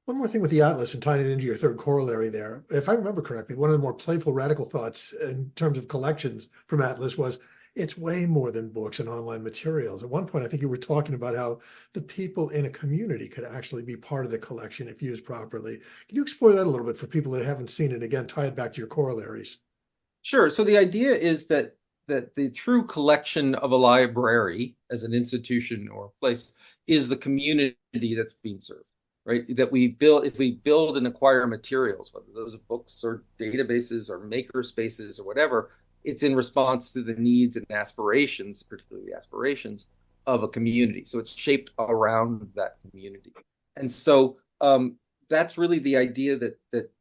One more thing with the Atlas and tying it into your third corollary there. If I remember correctly, one of the more playful radical thoughts in terms of collections from Atlas was it's way more than books and online materials. At one point, I think you were talking about how the people in a community could actually be part of the collection if used properly. Can you explore that a little bit for people that haven't seen it? Again, tie it back to your corollaries. Sure. So the idea is that the true collection of a library as an institution or place is the community that's being served, right? That we build, if we build and acquire materials, whether those are books or databases or maker spaces or whatever, it's in response to the needs and aspirations, particularly the aspirations of a community. So it's shaped around that community. And so that's really the idea that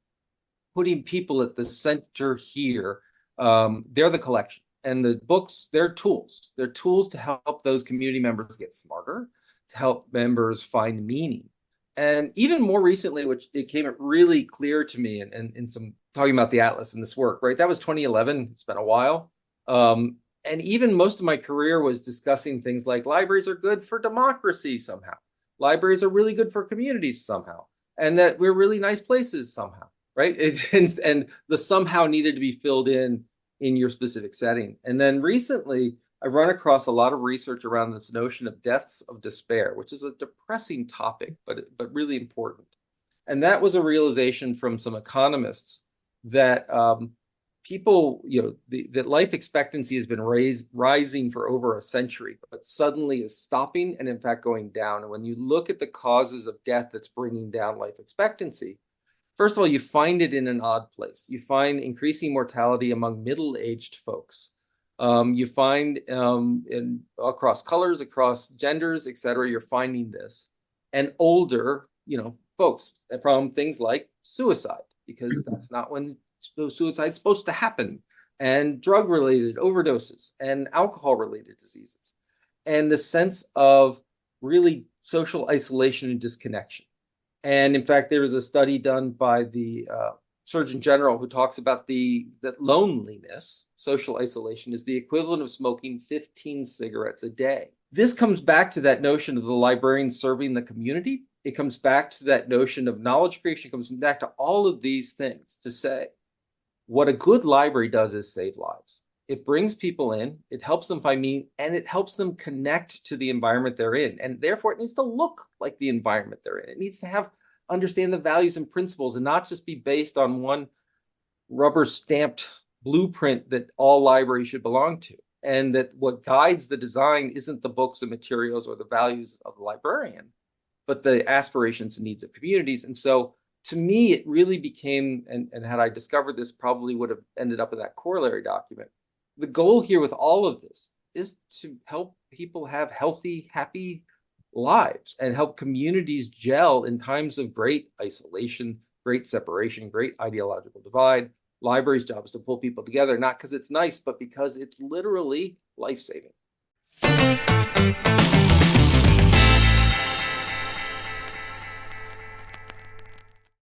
putting people at the center here, they're the collection. And the books, they're tools. They're tools to help those community members get smarter, to help members find meaning. And even more recently, which it came really clear to me and in some talking about the Atlas and this work, right? That was 2011. It's been a while. And even most of my career was discussing things like libraries are good for democracy somehow. Libraries are really good for communities somehow. And that we're really nice places somehow, right? And the somehow needed to be filled in your specific setting. And then recently, I run across a lot of research around this notion of deaths of despair, which is a depressing topic, but really important. And that was a realization from some economists that people, that life expectancy has been rising for over a century, but suddenly is stopping and in fact going down. And when you look at the causes of death that's bringing down life expectancy, first of all, you find it in an odd place. You find increasing mortality among middle-aged folks. You find across colors, across genders, et cetera, you're finding this. And older, folks from things like suicide, because that's not when those suicide's supposed to happen, and drug-related overdoses and alcohol-related diseases. And the sense of really social isolation and disconnection. And in fact, there was a study done by the Surgeon General who talks about that loneliness, social isolation, is the equivalent of smoking 15 cigarettes a day. This comes back to that notion of the librarian serving the community. It comes back to that notion of knowledge creation. It comes back to all of these things to say what a good library does is save lives. It brings people in, it helps them find meaning, and it helps them connect to the environment they're in. And therefore, it needs to look like the environment they're in. It needs to understand the values and principles and not just be based on one rubber stamped blueprint that all libraries should belong to. And that what guides the design isn't the books and materials or the values of the librarian, but the aspirations and needs of communities. And so to me, it really became, and had I discovered this, probably would have ended up in that corollary document. The goal here with all of this is to help people have healthy, happy lives and help communities gel in times of great isolation, great separation, great ideological divide. Libraries' job is to pull people together, not because it's nice, but because it's literally life-saving.